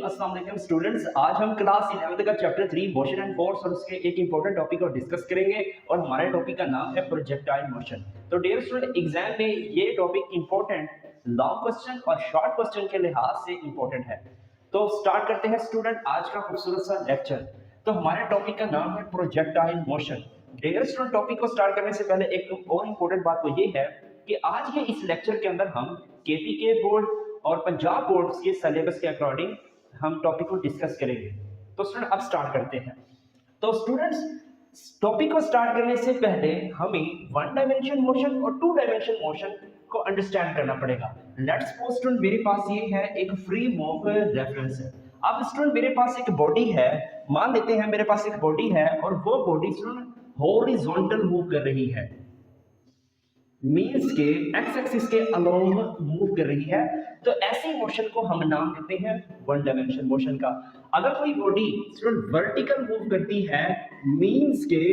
अस्सलाम वालेकुम स्टूडेंट्स। आज हम क्लास 11th का चैप्टर 3 मोशन एंड फोर्स और उसके एक इंपॉर्टेंट टॉपिक को डिस्कस करेंगे और हमारे टॉपिक का नाम है प्रोजेक्टाइल मोशन। तो डियर स्टूडेंट, एग्जाम में ये टॉपिक इंपॉर्टेंट लॉन्ग क्वेश्चन और शॉर्ट क्वेश्चन के लिहाज से इंपॉर्टेंट है। तो स्टार्ट करते हैं स्टूडेंट आज का खूबसूरत सा लेक्चर। तो हमारे टॉपिक का नाम है projectile motion. Dear student, topic को स्टार्ट करने से पहले एक और इंपॉर्टेंट बात तो ये है कि आज के इस लेक्चर के अंदर हम केपीके बोर्ड और पंजाब बोर्ड के सिलेबस के अकॉर्डिंग हम टॉपिक को डिस्कस करेंगे। तो स्टूडेंट अब स्टार्ट करते हैं। तो स्टूडेंट्स, टॉपिक को स्टार्ट करने से पहले हमें वन डायमेंशन मोशन और टू डायमेंशन मोशन को अंडरस्टैंड करना पड़ेगा। लेट्स सपोज स्टूडेंट, मेरे पास ये है एक फ्री मूव रेफरेंस है। अब स्टूडेंट मेरे पास एक बॉडी है, मान लेते हैं मेरे पास एक बॉडी है और वो बॉडी स्टूडेंट हॉरिजॉन्टल मूव कर रही है, मीन्स के एक्स एक्सिस के अलोंग मूव कर रही है। तो ऐसी मोशन को हम नाम देते हैं वन डायमेंशन मोशन का। अगर कोई बॉडी स्टूडेंट वर्टिकल मूव करती है, मीन्स के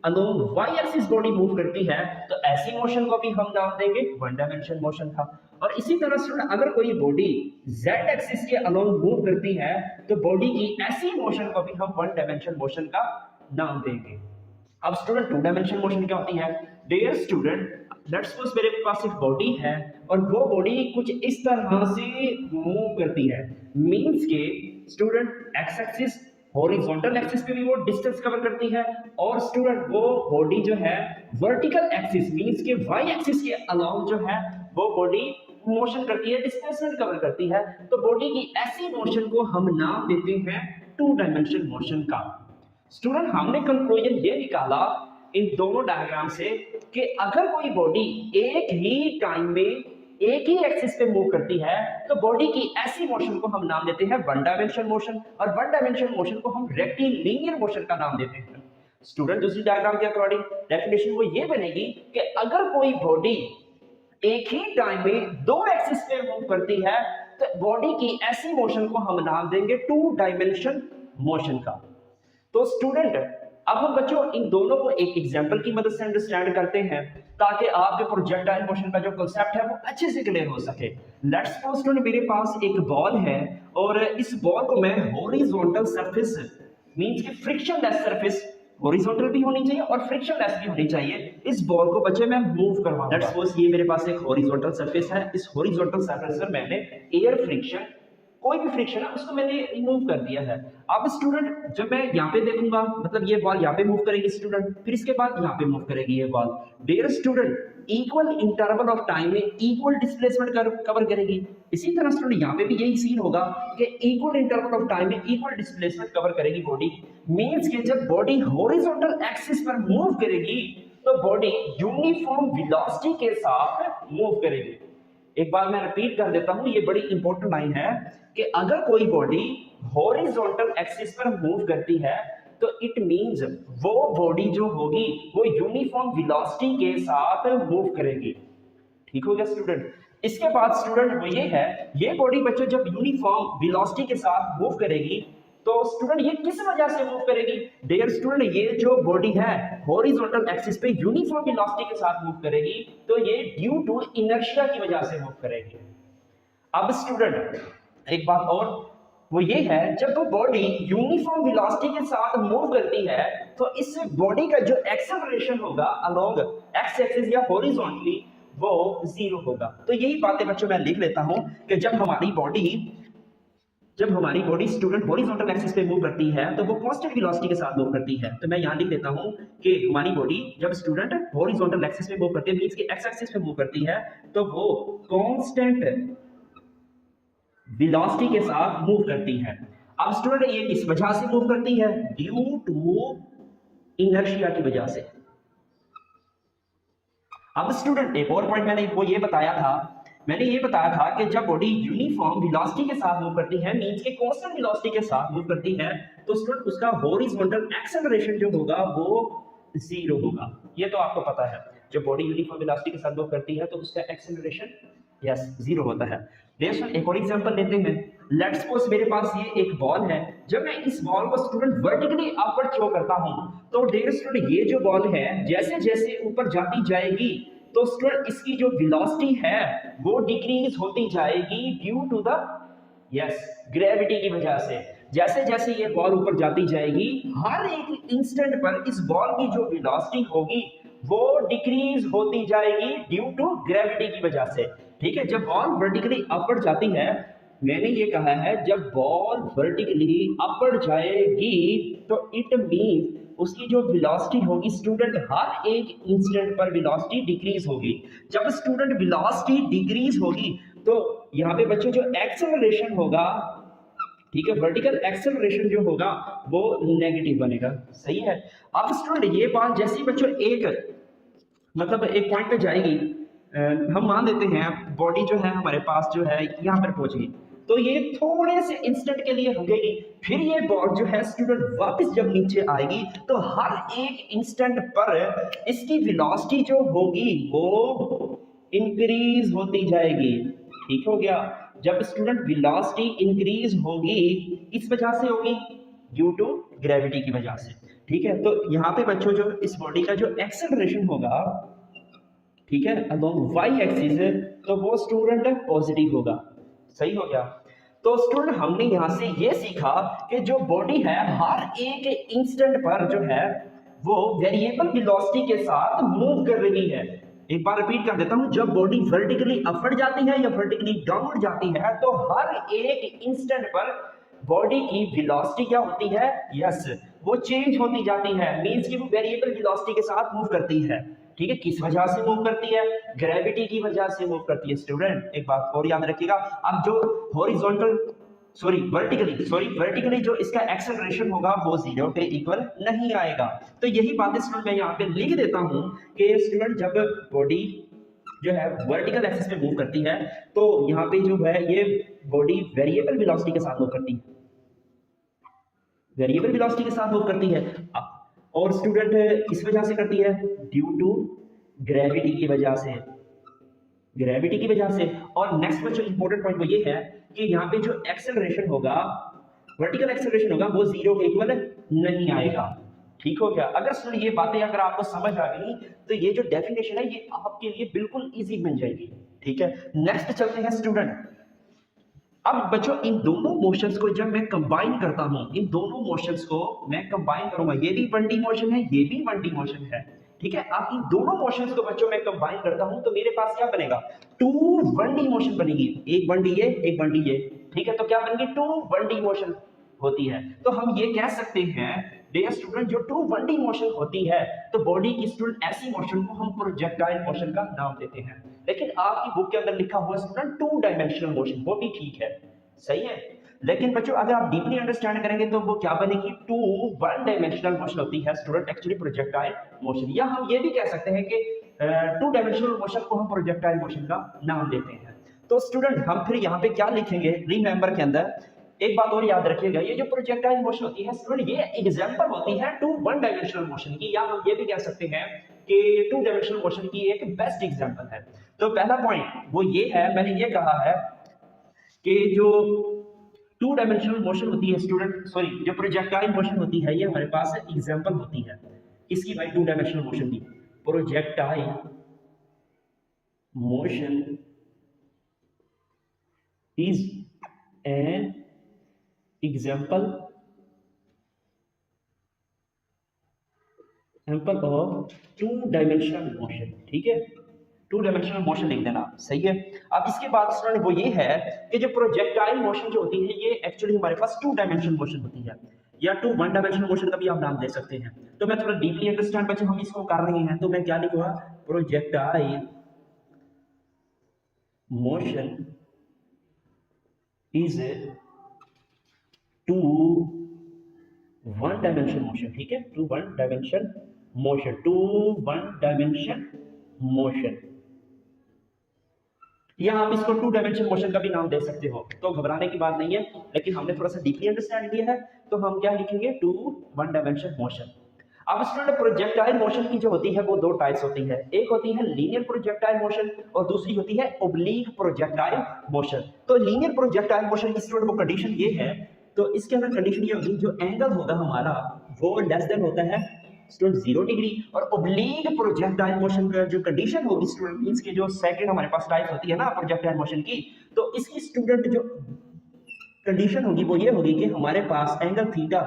along Y axis body move करती है, तो ऐसी मोशन को भी हम नाम देंगे वन डायमेंशन मोशन का। और इसी तरह स्टूडेंट अगर कोई बॉडी जेड एक्सिस के अलोंग मूव करती है, तो बॉडी की ऐसी मोशन को भी हम वन डायमेंशन मोशन का नाम देंगे। अब स्टूडेंट टू डायमेंशन मोशन क्या होती है? डियर स्टूडेंट, लेट्स सपोज मेरे पास एक बॉडी है और वो बॉडी कुछ इस तरह से मूव करती है, मींस के student x axis horizontal axis पे भी वो डिस्टेंस कवर करती है और स्टूडेंट वो बॉडी जो है वर्टिकल एक्सिस मींस के वाई एक्सिस के अलोंग जो है वो बॉडी मोशन करती है, डिस्प्लेसमेंट कवर करती है। तो बॉडी की ऐसी मोशन को हम नाम देते हैं टू डायमेंशन मोशन का। स्टूडेंट हमने कंक्लूजन ये निकाला इन दोनों डायग्राम से कि अगर कोई बॉडी एक ही टाइम में एक ही एक्सिस पे मूव करती है, तो बॉडी की ऐसी मोशन को हम नाम देते हैं वन डायमेंशन मोशन और वन डायमेंशन मोशन को हम रेक्टिलिनियर मोशन का नाम देते हैं। स्टूडेंट दूसरी डायग्राम के अकॉर्डिंग डेफिनेशन वो ये बनेगी कि अगर कोई बॉडी एक ही टाइम में दो एक्सिस पे मूव करती है, तो बॉडी की ऐसी मोशन को हम नाम देंगे टू डायमेंशन मोशन का। तो स्टूडेंट अब हम बच्चों इन दोनों को एक एग्जांपल की मदद से अंडरस्टैंड करते हैं ताकि आपके प्रोजेक्टाइल मोशन का जो कांसेप्ट है वो अच्छे से क्लियर हो सके। लेट्स सपोज स्टूडेंट मेरे पास एक बॉल है और इस बॉल को मैं हॉरिजॉन्टल सरफेस मींस कि फ्रिक्शनलेस सरफेस, हॉरिजॉन्टल भी होनी चाहिए और फ्रिक्शनलेस भी होनी चाहिए, इस बॉल को बच्चे मैं मूव करवाऊंगा। लेट्स सपोज ये मेरे पास एक हॉरिजॉन्टल सरफेस है, इस हॉरिजॉन्टल सरफेस पर मैंने एयर फ्रिक्शन, कोई भी फ्रिक्शन है उसको मैंने रिमूव कर दिया है। अब स्टूडेंट जब मैं यहाँ पे देखूंगा, मतलब ये बॉल यहाँ पे मूव करेगी स्टूडेंट, फिर इसके बाद यहाँ पे मूव करेगी ये ball. Dear student equal interval of time में इक्वल डिस्प्लेसमेंट कवर करेगी। इसी तरह स्टूडेंट यहाँ पे भी यही सीन होगा कि इक्वल इंटरवल ऑफ टाइम में इक्वल डिस्प्लेसमेंट कवर करेगी बॉडी, मींस के जब बॉडी हॉरिजॉन्टल एक्सिस पर मूव करेगी तो बॉडी यूनिफॉर्म वेलोसिटी के साथ मूव करेगी। एक बार मैं रिपीट कर देता हूं, ये बड़ी इंपॉर्टेंट लाइन है कि अगर कोई बॉडी हॉरिजॉन्टल एक्सिस पर मूव करती है तो इट मींस वो बॉडी जो होगी वो यूनिफॉर्म वेलोसिटी के साथ मूव करेगी। ठीक हो गया स्टूडेंट? इसके बाद स्टूडेंट वो ये है, ये बॉडी बच्चों जब यूनिफॉर्म वेलोसिटी के साथ मूव करेगी तो स्टूडेंट ये किस वजह से मूव करेगी? डियर स्टूडेंट ये जो बॉडी है हॉरिजॉन्टल एक्सिस पे यूनिफॉर्म वेलोसिटी के साथ मूव करेगी, तो ये ड्यू टू इनर्शिया की वजह से मूव करेगी। अब स्टूडेंट एक बात और वो ये है, जब वो बॉडी यूनिफॉर्म वेलोसिटी के साथ मूव करती है तो इस बॉडी का जो एक्सेलरेशन होगा अलोंग एक्स एक्सिस या हॉरिजॉन्टली वो जीरो होगा। तो यही बातें बच्चों मैं लिख लेता हूं कि जब हमारी बॉडी स्टूडेंट हॉरिजॉन्टल एक्सिस पे मूव करती है तो वो कांस्टेंट वेलोसिटी के साथ मूव करती है। तो मैं यहां लिख देता हूं कि हमारी बॉडी जब स्टूडेंट हॉरिजॉन्टल एक्सिस पे मूव करती है, मींस कि एक्स एक्सिस पे मूव करती है, तो वो कांस्टेंट वेलोसिटी के साथ मूव करती है। अब स्टूडेंट ये किस वजह से मूव करती है? ड्यू टू इनर्शिया की वजह से। अब स्टूडेंट एक और पॉइंट मैंने ये बताया था कि जब बॉडी यूनिफॉर्म वेलोसिटी के साथ मूव करती है, मींस के कांस्टेंट वेलोसिटी के साथ मूव करती है, तो स्टूडेंट उसका हॉरिजॉन्टल एक्सेलरेशन जो होगा वो जीरो होगा। ये तो आपको पता है, जब बॉडी यूनिफॉर्म वेलोसिटी के साथ मूव करती है तो उसका एक्सेलरेशन जीरो होता है। नेक्स्ट एक और एग्जांपल लेते हैं। लेट्स सपोज मेरे पास ये एक बॉल है, जब मैं इस बॉल को स्टूडेंट वर्टिकली अपवर्ड थ्रो करता हूं तो डियर स्टूडेंट ये जो बॉल है जैसे जैसे ऊपर जाती जाएगी तो स्टूडेंट इसकी जो वेलोसिटी है वो डिक्रीज होती जाएगी ड्यू टू द ग्रेविटी की वजह से। जैसे जैसे ये बॉल ऊपर जाती जाएगी, हर एक इंस्टेंट पर इस बॉल की जो वेलोसिटी होगी वो डिक्रीज होती जाएगी ड्यू टू ग्रेविटी की वजह से। ठीक है, जब बॉल वर्टिकली अपवर्ड जाती है, मैंने ये कहा है जब बॉल वर्टिकली अपवर्ड जाएगी तो इट मीन उसकी जो वेलोसिटी होगी स्टूडेंट, हर एक इंस्टेंट पर वेलोसिटी डिक्रीज होगी। जब स्टूडेंट वेलोसिटी डिक्रीज होगी तो यहाँ पे बच्चों जो एक्सेलरेशन होगा, ठीक है, वर्टिकल एक्सेलरेशन जो होगा वो नेगेटिव बनेगा। सही है। अब स्टूडेंट ये बात जैसी बच्चों एक मतलब एक पॉइंट पे जाएगी, हम मान लेते हैं बॉडी जो है हमारे पास जो है यहाँ पर पहुंच गई, तो ये थोड़े से इंस्टेंट के लिए रुकेगी, फिर ये बॉल जो है स्टूडेंट वापस जब नीचे आएगी तो हर एक इंस्टेंट पर इसकी वेलोसिटी जो होगी वो इंक्रीज होती जाएगी। ठीक हो गया। जब स्टूडेंट वेलोसिटी इंक्रीज होगी किस वजह से होगी? ड्यू टू ग्रेविटी की वजह से। ठीक है, तो यहाँ पे बच्चों जो इस बॉडी का जो एक्सेलरेशन होगा, ठीक है, अलोंग वाई एक्सिस, तो वो स्टूडेंट पॉजिटिव होगा। सही हो गया। तो स्टूडेंट हमने यहां से ये सीखा कि जो बॉडी है हर एक इंस्टेंट पर जो है वो वेरिएबल वेलोसिटी के साथ मूव कर रही है। एक बार रिपीट कर देता हूं, जब बॉडी वर्टिकली अपवर्ड जाती है या वर्टिकली डाउनवर्ड जाती है तो हर एक इंस्टेंट पर बॉडी की वेलोसिटी क्या होती है? यस, वो चेंज होती जाती है। मींस कि वो वेरिएबल वेलोसिटी के साथ मूव करती है। ठीक है, किस वजह से मूव करती है? ग्रेविटी की वजह से मूव करती है। स्टूडेंट एक बात और याद रखिएगा, अब जो हॉरिजॉन्टल वर्टिकली जो इसका एक्सेलरेशन होगा वो 0 के इक्वल नहीं आएगा। तो यही बातें स्टूडेंट मैं यहाँ पे लिख देता हूँ कि स्टूडेंट जब बॉडी जो है वर्टिकल एक्सिस पे मूव करती है तो यहाँ पे जो है ये बॉडी वेरिएबल वेलोसिटी के साथ मूव करती है, वेरिएबल वेलोसिटी के साथ मूव करती है। और स्टूडेंट किस वजह से करती है? ड्यू टू ग्रेविटी की वजह से, ग्रेविटी की वजह से। और नेक्स्ट में जो इंपॉर्टेंट पॉइंट वो ये है कि यहाँ पे जो एक्सेलरेशन होगा, वर्टिकल एक्सेलरेशन होगा, वो 0 के इक्वल नहीं आएगा। ठीक हो गया। अगर सुन ये बातें अगर आपको समझ आ गई तो ये जो डेफिनेशन है ये आपके लिए बिल्कुल इजी बन जाएगी। ठीक है, नेक्स्ट चलते हैं स्टूडेंट। अब बच्चों इन दोनों मोशंस को जब मैं कंबाइन करता हूं, इन दोनों मोशंस को मैं कंबाइन करूंगा, ये भी 1D मोशन है, ये भी 1D मोशन है। ठीक है, अब इन दोनों मोशंस को बच्चों मैं कंबाइन करता हूं तो मेरे पास क्या बनेगा? 2 1D मोशन बनेगी। एक 1D ये, एक 1D ये। ठीक है, तो क्या बनेगी? 2 1D मोशन होती है। तो हम ये कह सकते हैं डियर स्टूडेंट, जो 2 1D मोशन होती है तो बॉडी की स्टूडेंट ऐसी मोशन को हम प्रोजेक्टाइल मोशन का नाम देते हैं। लेकिन आपकी बुक के अंदर लिखा हुआ स्टूडेंट 2 डायमेंशनल मोशन, वो भी ठीक है, सही है। लेकिन बच्चों अगर आप डीपली अंडरस्टैंड करेंगे तो वो क्या बनेगी? 2 1 डायमेंशनल मोशन होती है स्टूडेंट एक्चुअली प्रोजेक्टाइल मोशन। या हम ये भी कह सकते हैं कि 2 डायमेंशनल मोशन को हम प्रोजेक्टाइल मोशन का नाम देते हैं। तो स्टूडेंट हम फिर यहाँ पे क्या लिखेंगे रिमेंबर के अंदर? एक बात और याद रखिएगा, ये जो प्रोजेक्टाइल मोशन होती है स्टूडेंट ये एग्जांपल होती है 2 1 डायमेंशनल मोशन की, या हम ये भी कह सकते हैं कि 2 डायमेंशनल मोशन की एक बेस्ट एग्जांपल है। तो पहला पॉइंट वो ये है, मैंने ये कहा है कि जो 2 डायमेंशनल मोशन होती है स्टूडेंट, जो प्रोजेक्टाइल मोशन होती है ये हमारे पास एग्जांपल होती है इसकी भाई 2 डायमेंशनल मोशन की। Projectile motion is an example of 2 dimensional motion. ठीक है, 2 डायमेंशनल मोशन लिख देना, सही है। अब इसके बाद स्टूडेंट वो ये है कि जो प्रोजेक्टाइल मोशन जो होती है ये एक्चुअली हमारे पास 2 डायमेंशनल मोशन होती है, या 2 1 डायमेंशनल मोशन का भी आप नाम दे सकते हैं। तो मैं थोड़ा डीपली अंडरस्टैंड बच्चे हम इसको कर रहे हैं तो मैं क्या लिखूंगा? Projectile motion is 2 1 dimension motion. ठीक है, 2 1 डायमेंशन मोशन, 2 1 डायमेंशन मोशन, या आप इसको 2 डायमेंशन मोशन का भी नाम दे सकते हो, तो घबराने की बात नहीं है। लेकिन हमने थोड़ा सा डीपली अंडरस्टैंड किया है तो हम क्या लिखेंगे? 2 1 डायमेंशन मोशन। अब स्टूडेंट प्रोजेक्टाइल मोशन की जो होती है वो 2 टाइप्स होती है, एक होती है लीनियर प्रोजेक्टाइल मोशन और दूसरी होती है ओब्लीक प्रोजेक्टाइल मोशन। तो लीनियर प्रोजेक्टाइल मोशन की स्टूडेंट वो कंडीशन ये है, तो इसके अंदर कंडीशन ये होगी जो एंगल होगा हमारा वो लेस देन होता है स्टूडेंट 0 डिग्री, और ओब्लीक प्रोजेक्टाइल मोशन का जो कंडीशन होगी स्टूडेंट, इसके जो सेकंड हमारे पास टाइप होती है ना प्रोजेक्टाइल मोशन की, तो इसकी स्टूडेंट जो कंडीशन होगी वो ये होगी कि हमारे पास एंगल थीटा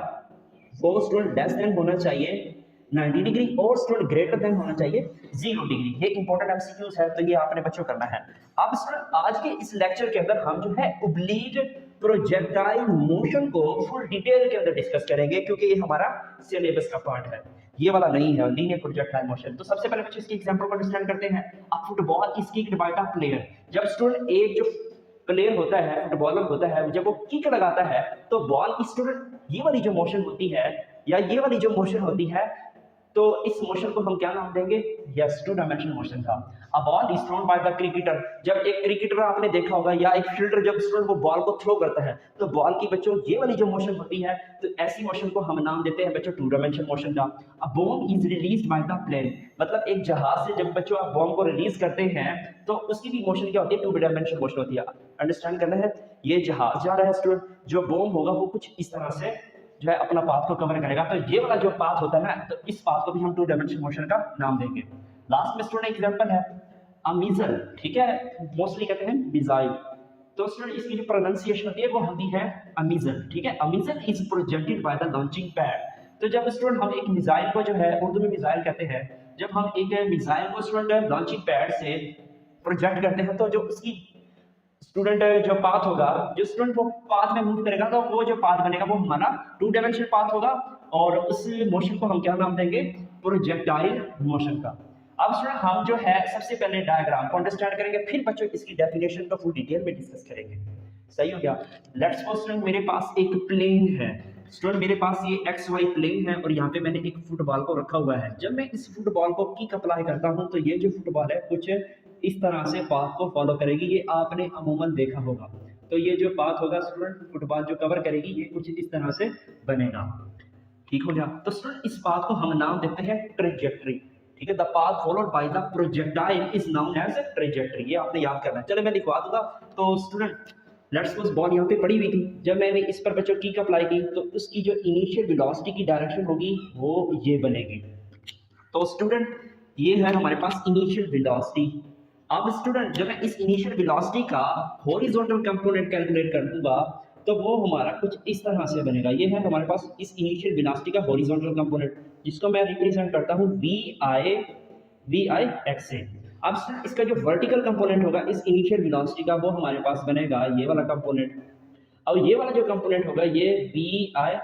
वो स्टूडेंट लेस देन होना चाहिए 90 डिग्री और स्टूडेंट ग्रेटर देन होना चाहिए 0 डिग्री। ये इंपॉर्टेंट एमसीक्यूज है, तो ये आपने बच्चों करना है। अब स्टूडेंट आज के इस लेक्चर के अंदर हम जो है ओब्लीक प्रोजेक्टाइल मोशन को फुल डिटेल के अंदर डिस्कस करेंगे, क्योंकि ये हमारा सिलेबस का पार्ट है, ये वाला नहीं है लीनियर प्रोजेक्टाइल मोशन। तो सबसे पहले बच्चों इसकी एग्जांपल को अंडरस्टैंड करते हैं। अब football is kicked by the player. जब स्टूडेंट एक जो प्लेयर होता है, फुटबॉलर होता है, जब वो किक लगाता है तो बॉल स्टूडेंट ये वाली जो मोशन होती है या ये वाली जो मोशन होती है, तो इस मोशन को हम क्या नाम देंगे? यस, टू डायमेंशनल मोशन था। A ball is throne by the cricketer. जब एक क्रिकेटर आपने देखा होगा या एक फील्डर जब स्टूडेंट वो बॉल को थ्रो करता है तो बॉल की बच्चों ये वाली जो मोशन होती है, तो ऐसी मोशन को हम नाम देते हैं बच्चों टू डायमेंशनल मोशन का। A bomb is released by the plane. मतलब एक जहाज से जब बच्चों आप बॉम्ब को रिलीज करते हैं तो उसकी भी मोशन क्या होती है? टू डायमेंशनल मोशन होती है। अंडरस्टैंड करना है, ये जहाज जा रहा है स्टूडेंट, जो बॉम्ब होगा वो कुछ इस तरह से जो है अपना पाथ को कवर करेगा, तो ये वाला जो पाथ होता है ना, तो इस पाथ को भी हम टू डायमेंशनल मोशन का नाम देंगे। लास्ट में स्टूडेंट एग्जांपल है अमीजल, ठीक है, मोस्टली कहते हैं मिसाइल। तो स्टूडेंट इसकी जो प्रोनाउंसिएशन होती है वो होती है अमीजल, ठीक है। A missile is projected by the launching pad. तो जब स्टूडेंट हम एक मिसाइल को जो है उर्दू में मिसाइल कहते हैं, जब हम एक मिसाइल को स्टूडेंट लॉन्चिंग पैड से प्रोजेक्ट करते हैं तो जो उसकी स्टूडेंट जो पाथ होगा, जो स्टूडेंट वो पाथ में मूव करेगा तो वो जो पाथ बनेगा वो हमारा टू डायमेंशनल पाथ होगा, और उस मोशन को हम क्या नाम देंगे? प्रोजेक्टाइल मोशन का। अब स्टूडेंट हम जो है सबसे पहले डायग्राम को अंडरस्टैंड करेंगे, फिर बच्चों इसकी डेफिनेशन को फुल डिटेल में डिस्कस करेंगे। सही हो गया? लेट्स सपोज स्टूडेंट मेरे पास एक प्लेन है, स्टूडेंट मेरे पास ये एक्स वाई प्लेन है और यहाँ पे मैंने एक फुटबॉल को रखा हुआ है। जब मैं इस फुटबॉल को किक अप्लाई करता हूँ तो ये जो फुटबॉल है कुछ इस तरह से पाथ को फॉलो करेगी, ये आपने अमूमन देखा होगा। तो ये जो पाथ होगा स्टूडेंट फुटबॉल जो कवर करेगी ये कुछ इस तरह से बनेगा, ठीक हो गया? तो स्टूडेंट इस पाथ को हम नाम देते हैं ट्रेजेक्टरी, ठीक है। The path followed by the projectile is known as trajectory. ये आपने याद करना है। चलो मैं लिखवा दूंगा। तो स्टूडेंट लेट्स सपोज बॉल यहाँ पे पड़ी हुई थी, जब मैंने इस पर बच्चों किक अप्लाई की तो उसकी जो इनिशियल वेलोसिटी की डायरेक्शन होगी वो ये बनेगी। तो स्टूडेंट ये है हमारे पास इनिशियल वेलोसिटी। अब स्टूडेंट जब मैं इस इनिशियल वेलोसिटी का हॉरिजॉन्टल कंपोनेंट कैलकुलेट कर दूंगा तो वो हमारा कुछ इस तरह से बनेगा। ये है हमारे पास इस इनिशियल वेलोसिटी का हॉरिजॉन्टल कंपोनेंट, जिसको मैं रिप्रेजेंट करता हूँ वी आई एक्स से। अब इसका जो वर्टिकल कंपोनेंट होगा इस इनिशियल वेलोसिटी का वो हमारे पास बनेगा ये वाला कंपोनेंट, और ये वाला जो कंपोनेंट होगा ये वी आई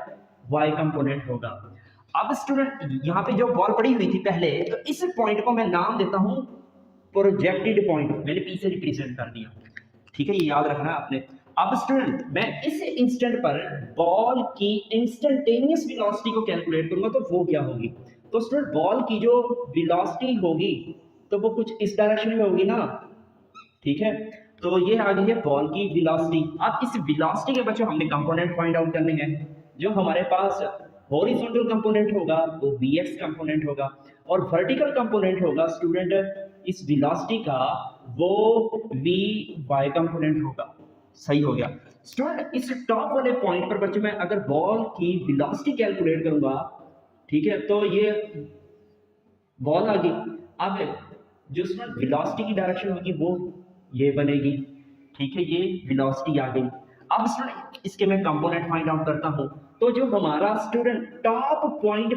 वाई कंपोनेंट होगा। अब स्टूडेंट यहाँ पे जो बॉल पड़ी हुई थी पहले, तो इस पॉइंट को मैं नाम देता हूँ प्रोजेक्टेड पॉइंट, मैंने पी से रिप्रेजेंट कर दिया, ठीक है, ये याद रखना है आपने। अब स्टूडेंट मैं इस इंस्टेंट पर बॉल की इंस्टेंटेनियस वेलोसिटी को कैलकुलेट करूंगा तो वो क्या होगी? तो स्टूडेंट बॉल की जो वेलोसिटी होगी तो वो कुछ इस डायरेक्शन में होगी ना, ठीक है। तो ये आ गई है बॉल की वेलोसिटी। अब इस वेलोसिटी के बच्चों हमने कंपोनेंट फाइंड आउट करने हैं। जो हमारे पास हॉरिजॉन्टल कंपोनेंट होगा वो vx कंपोनेंट होगा, और वर्टिकल कंपोनेंट होगा स्टूडेंट इस वेलोसिटी का वो vy कंपोनेंट होगा। सही हो गया स्टूडेंट? इस टॉप वाले पॉइंट पर बच्चों मैं अगर बॉल की वेलोसिटी कैलकुलेट करूंगा, ठीक है, तो ये बॉल आ गई। अब जो स्टूडेंट वेलोसिटी की डायरेक्शन होगी वो ये बनेगी, ठीक है, ये वेलोसिटी आ गई। अब स्टूडेंट इसके मैं कंपोनेंट फाइंड आउट करता हूं, तो जो हमारा स्टूडेंट टॉप पॉइंट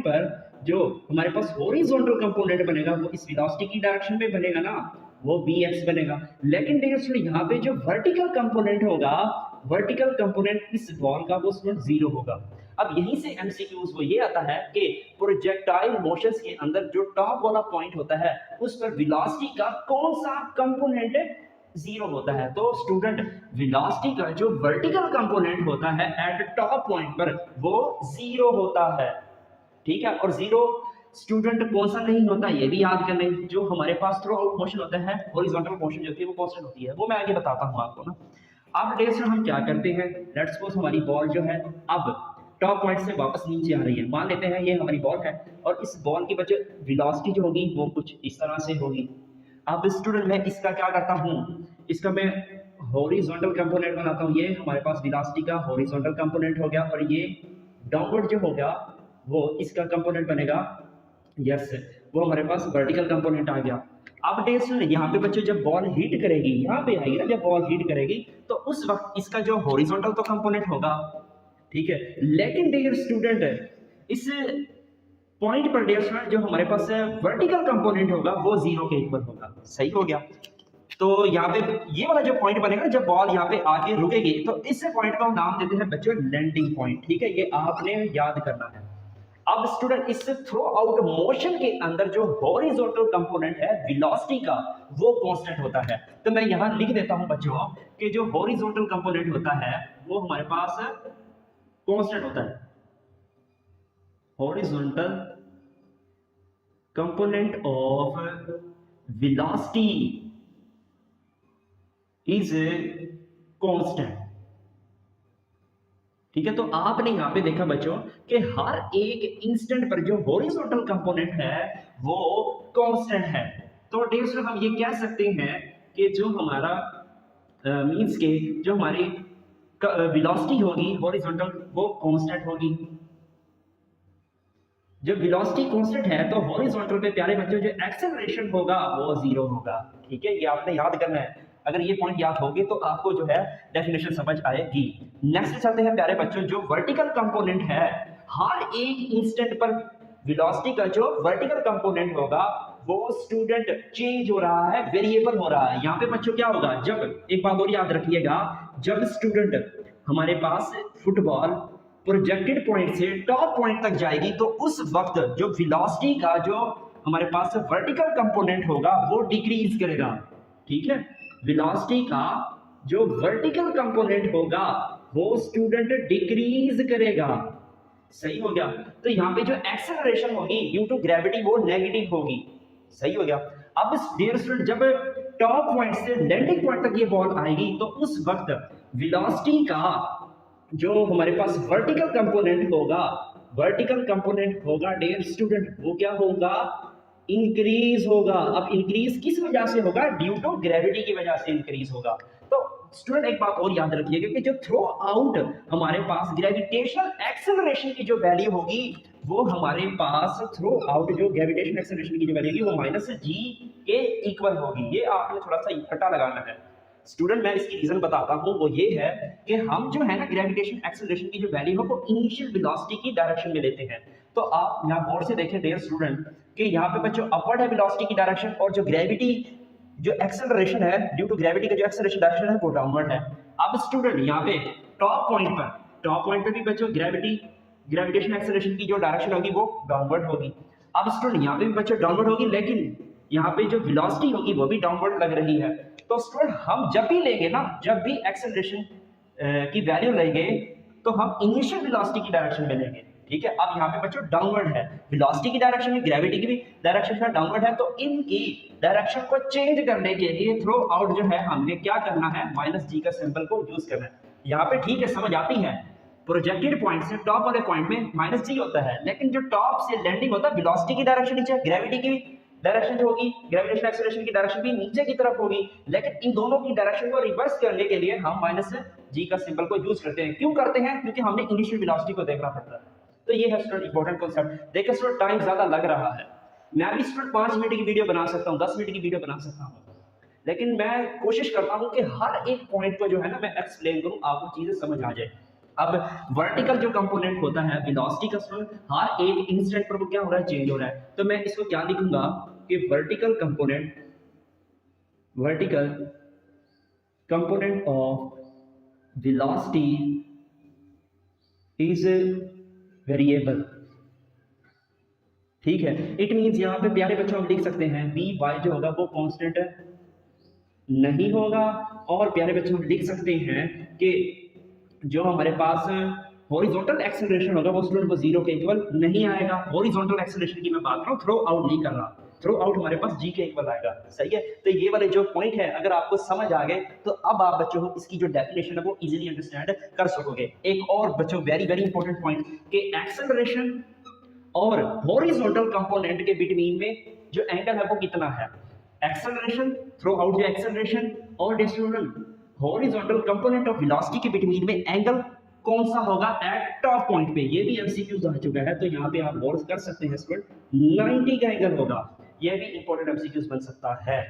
पर जो हमारे पास हॉरिजॉन्टल कंपोनेंट बनेगा वो इस वेलोसिटी की डायरेक्शन में बनेगा ना, वो vx बनेगा। लेकिन देखिए स्टूडेंट यहाँ पे जो वर्टिकल कंपोनेंट होगा, वर्टिकल कंपोनेंट इस बॉल का वो स्टूडेंट 0 होगा। अब यहीं से एमसीक्यूज वो ये आता है कि प्रोजेक्टाइल मोशंस के अंदर जो टॉप वाला पॉइंट होता है उस पर वेलोसिटी का कौन सा कंपोनेंट 0 होता है? तो स्टूडेंट वेलोसिटी का जो वर्टिकल कंपोनेंट होता है एट टॉप पॉइंट पर वो 0 होता है, ठीक है। और 0 स्टूडेंट कौन सा नहीं होता ये भी याद करने, जो हमारे पास थ्रू आउट मोशन होता है हॉरिजॉन्टल मोशन जो होती है वो कांस्टेंट होती है, वो मैं आगे बताता हूँ आपको ना। अब डेस हम क्या करते हैं, लेट्स सपोज हमारी बॉल जो है अब टॉप पॉइंट से वापस नीचे आ रही है। मान लेते हैं ये हमारी बॉल है और इस बॉल की वजह वेलोसिटी जो होगी वो कुछ इस तरह से होगी। अब स्टूडेंट मैं इसका क्या करता हूँ, इसका मैं हॉरिजॉन्टल कंपोनेंट बनाता हूँ। ये हमारे पास वेलोसिटी का हॉरिजॉन्टल कंपोनेंट हो गया, और ये डाउनवर्ड जो हो गया वो इसका कंपोनेंट बनेगा, यस, वो हमारे पास वर्टिकल कंपोनेंट आ गया। अब डेयर यहाँ पे बच्चों जब बॉल हिट करेगी, यहाँ पे आएगी ना, जब बॉल हिट करेगी तो उस वक्त इसका जो हॉरिजॉन्टल तो कंपोनेंट होगा, ठीक है, लेकिन डियर स्टूडेंट इस पॉइंट पर डियर स्टूडेंट जो हमारे पास वर्टिकल कंपोनेंट होगा वो 0 के इक्वल होगा। सही हो गया। तो यहाँ पे ये वाला जो पॉइंट बनेगा जब बॉल यहाँ पे आके रुकेगी तो इस पॉइंट को हम नाम देते हैं बच्चों लैंडिंग पॉइंट। ठीक है, ये आपने याद करना है। अब स्टूडेंट इस थ्रो आउट मोशन के अंदर जो हॉरिजॉन्टल कंपोनेंट है वेलोसिटी का वो कांस्टेंट होता है। तो मैं यहाँ लिख देता हूं बच्चों कि जो हॉरिजॉन्टल कंपोनेंट होता है वो हमारे पास कांस्टेंट होता है। Horizontal component of velocity is constant. ठीक है, तो आपने यहां पे देखा बच्चों कि हर एक इंस्टेंट पर जो हॉरिजॉन्टल कंपोनेंट है वो कांस्टेंट है। तो डियर स्टूडेंट हम ये कह सकते हैं कि जो हमारा मींस के जो हमारी वेलोसिटी होगी हॉरिजॉन्टल वो कांस्टेंट होगी। जब वेलोसिटी कांस्टेंट है तो हॉरिजॉन्टल पे प्यारे बच्चों जो एक्सेलरेशन होगा वो 0 होगा। ठीक है, ये आपने याद करना है। अगर ये पॉइंट याद होगी तो आपको जो है डेफिनेशन समझ आएगी। नेक्स्ट चलते हैं प्यारे बच्चों, जो वर्टिकल कंपोनेंट है हर एक इंस्टेंट पर वेलोसिटी का जो वर्टिकल कंपोनेंट होगा वो स्टूडेंट चेंज हो रहा है, वेरिएबल हो रहा है। यहाँ पे बच्चों क्या होगा, जब एक बात और याद रखिएगा, जब स्टूडेंट हमारे पास फुटबॉल प्रोजेक्टेड पॉइंट से टॉप पॉइंट तक जाएगी तो उस वक्त जो वेलोसिटी का जो हमारे पास वर्टिकल कंपोनेंट होगा वो डिक्रीज करेगा। ठीक है, वेलोसिटी का जो वर्टिकल कंपोनेंट होगा वो स्टूडेंट डिक्रीज करेगा। सही हो गया। तो यहाँ पे जो एक्सेलरेशन होगी ड्यू टू ग्रेविटी वो नेगेटिव होगी। सही हो गया। अब डियर स्टूडेंट जब टॉप पॉइंट से लैंडिंग पॉइंट तक ये बॉल आएगी तो उस वक्त वेलोसिटी का जो हमारे पास वर्टिकल कंपोनेंट होगा डियर स्टूडेंट वो क्या होगा, इंक्रीज होगा। अब इंक्रीज किस वजह से होगा, ड्यू टू ग्रेविटी की वजह से इंक्रीज होगा। तो स्टूडेंट एक बात और याद रखिएगा कि जो थ्रो आउट हमारे पास ग्रेविटेशनल एक्सेलरेशन की जो वैल्यू होगी वो हमारे पास थ्रो आउट जो ग्रेविटेशनल एक्सेलरेशन की जो वैल्यू होगी वो माइनस जी के इक्वल होगी। ये आपने थोड़ा सा इकट्ठा लगाना है स्टूडेंट। मैं इसकी रीजन बताता हूं, वो ये है कि हम जो है ना ग्रेविटेशन एक्सेलरेशन की जो वैल्यू है वो इनिशियल वेलोसिटी की डायरेक्शन में लेते हैं। तो आप यहाँ गौर से देखें डियर स्टूडेंट कि यहाँ पे बच्चों अपवर्ड है वेलोसिटी की डायरेक्शन और जो ग्रेविटी जो एक्सेलरेशन है ड्यू टू ग्रेविटी का जो एक्सेलरेशन डायरेक्शन है वो डाउनवर्ड है। अब स्टूडेंट यहाँ पे टॉप पॉइंट पे भी बच्चों ग्रेविटेशन एक्सेलरेशन की जो डायरेक्शन होगी वो डाउनवर्ड होगी। अब स्टूडेंट यहाँ पे भी बच्चों डाउनवर्ड होगी, लेकिन यहाँ पे जो वेलोसिटी होगी वो भी डाउनवर्ड लग रही है। तो स्टूडेंट हम जब भी लेंगे ना, जब भी एक्सेलरेशन की वैल्यू लेंगे तो हम इनिशियल वेलोसिटी की डायरेक्शन में लेंगे। ठीक है, अब यहाँ पे बच्चों डाउनवर्ड है, वेलोसिटी की डायरेक्शन में ग्रेविटी की भी डायरेक्शन का डाउनवर्ड है, तो इनकी डायरेक्शन को चेंज करने के लिए थ्रो आउट जो है हमने क्या करना है, माइनस जी का सिंबल को यूज करना है। यहाँ पे ठीक है, समझ आती है, प्रोजेक्टेड पॉइंट से टॉप वाले पॉइंट में माइनस जी होता है, लेकिन जो टॉप से लैंडिंग होता है वेलोसिटी की डायरेक्शन नीचे, ग्रेविटी की डायरेक्शन जो होगी ग्रेविटेशनल एक्सेलरेशन की डायरेक्शन भी नीचे की तरफ होगी, लेकिन इन दोनों की डायरेक्शन को रिवर्स करने के लिए हम माइनस जी का सिंबल को यूज करते हैं। क्यों करते हैं, क्योंकि हमने इनिशियल वेलोसिटी को देखना पड़ता है। तो ये है स्टूडेंट इंपॉर्टेंट कांसेप्ट। देखिए स्टूडेंट टाइम ज्यादा लग रहा है, मैं भी स्टूडेंट 5 मिनट की वीडियो बना सकता हूँ, 10 मिनट की वीडियो बना सकता हूँ, लेकिन मैं कोशिश करता हूँ कि हर एक पॉइंट को जो है ना मैं एक्सप्लेन करूँ, आपको चीजें समझ आ जाए। अब वर्टिकल जो कंपोनेंट होता है वेलोसिटी का स्टूडेंट हर एक इंस्टेंट पर वो क्या हो रहा है, चेंज हो रहा है। तो मैं इसको क्या लिखूंगा कि vertical component of velocity is variable. ठीक है, इट मींस यहां पे प्यारे बच्चों हम लिख सकते हैं बी वाई जो होगा वो कांस्टेंट नहीं होगा, और प्यारे बच्चों हम लिख सकते हैं कि जो हमारे पास हॉरिजॉन्टल एक्सेलरेशन होगा वो स्टूडेंट को 0 के इक्वल नहीं आएगा। हॉरिजॉन्टल एक्सेलरेशन की मैं बात कर रहा हूं, थ्रो आउट नहीं कर रहा, थ्रो आउट हमारे पास जी के इक्वल आएगा। सही है, तो ये वाले जो पॉइंट है अगर आपको समझ आ गए तो अब आप बच्चों को इसकी जो डेफिनेशन है वो इजीली अंडरस्टैंड कर सकोगे। एक और बच्चों वेरी वेरी इंपॉर्टेंट पॉइंट कि एक्सेलरेशन और हॉरिजॉन्टल कंपोनेंट के बिटवीन में जो एंगल है वो कितना है। एक्सेलरेशन थ्रो आउट जो एक्सेलरेशन और distribution horizontal component of velocity के बिटवीन में एंगल कौन सा होगा एट टॉप पॉइंट पे। ये भी एमसीक्यूज आ चुका है, तो यहाँ पे आप गौर कर सकते हैं स्टूडेंट 90 का एंगल होगा। ये भी इंपॉर्टेंट एमसीक्यूज बन सकता है।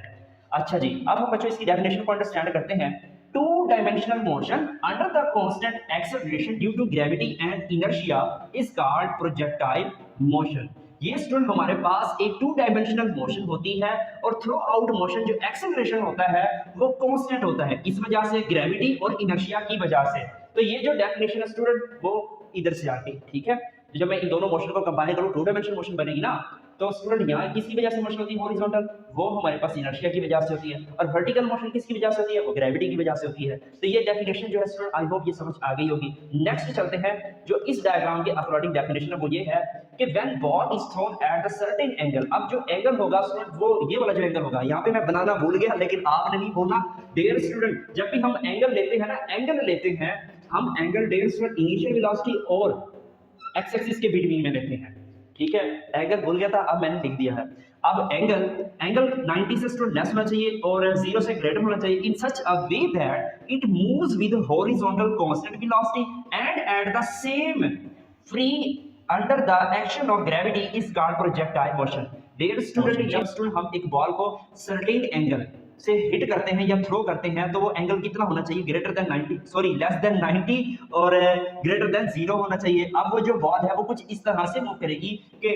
अच्छा जी, अब हम बच्चों इसकी डेफिनेशन को अंडरस्टैंड करते हैं। Two dimensional motion under the constant acceleration due to gravity and inertia is called projectile motion. ये स्टूडेंट हमारे पास एक टू डायमेंशनल मोशन होती है और थ्रू आउट मोशन जो एक्सेलरेशन होता है वो कांस्टेंट होता है, इस वजह से ग्रेविटी और इनर्शिया की वजह से। तो ये जो डेफिनेशन है स्टूडेंट वो इधर से आती, ठीक है। जब मैं इन दोनों मोशन को कंबाइन करूं टू डायमेंशनल मोशन बनेगी ना, तो स्टूडेंट यहाँ किसकी वजह से मोशन होती है हॉरिजॉन्टल, वो हमारे पास इनर्शिया की वजह से होती है, और वर्टिकल मोशन किसकी वजह से होती है, वो ग्रेविटी की वजह से होती है। तो ये डेफिनेशन जो है स्टूडेंट आई होप ये समझ आ गई होगी। नेक्स्ट चलते हैं, जो इस डायग्राम के अकॉर्डिंग डेफिनेशन है वो ये है कि when ball is throne at a certain angle. अब जो एंगल होगा स्टूडेंट वो ये वाला जो एंगल होगा, यहाँ पे मैं बनाना भूल गया लेकिन आपने नहीं भूलना। डियर स्टूडेंट जब भी हम एंगल लेते हैं ना, एंगल लेते हैं हम angle dear student initial velocity और एक्स एक्सिस के बीटवीन में लेते हैं, ठीक है। एंगल भूल गया था, अब मैंने लिख दिया है। अब एंगल 90 से स्टूडेंट लेस होना चाहिए और 0 से ग्रेटर होना चाहिए in such a way that it moves with horizontal constant velocity and at the same free under the action of gravity is called projectile motion. Dear student जब student हम एक ball को सर्टेन एंगल से hit करते हैं या throw करते हैं तो वो एंगल कितना होना चाहिए, greater than 90, sorry less than 90 और ग्रेटर देन 0 होना चाहिए। अब वो जो बॉल है वो कुछ इस तरह से मूव करेगी कि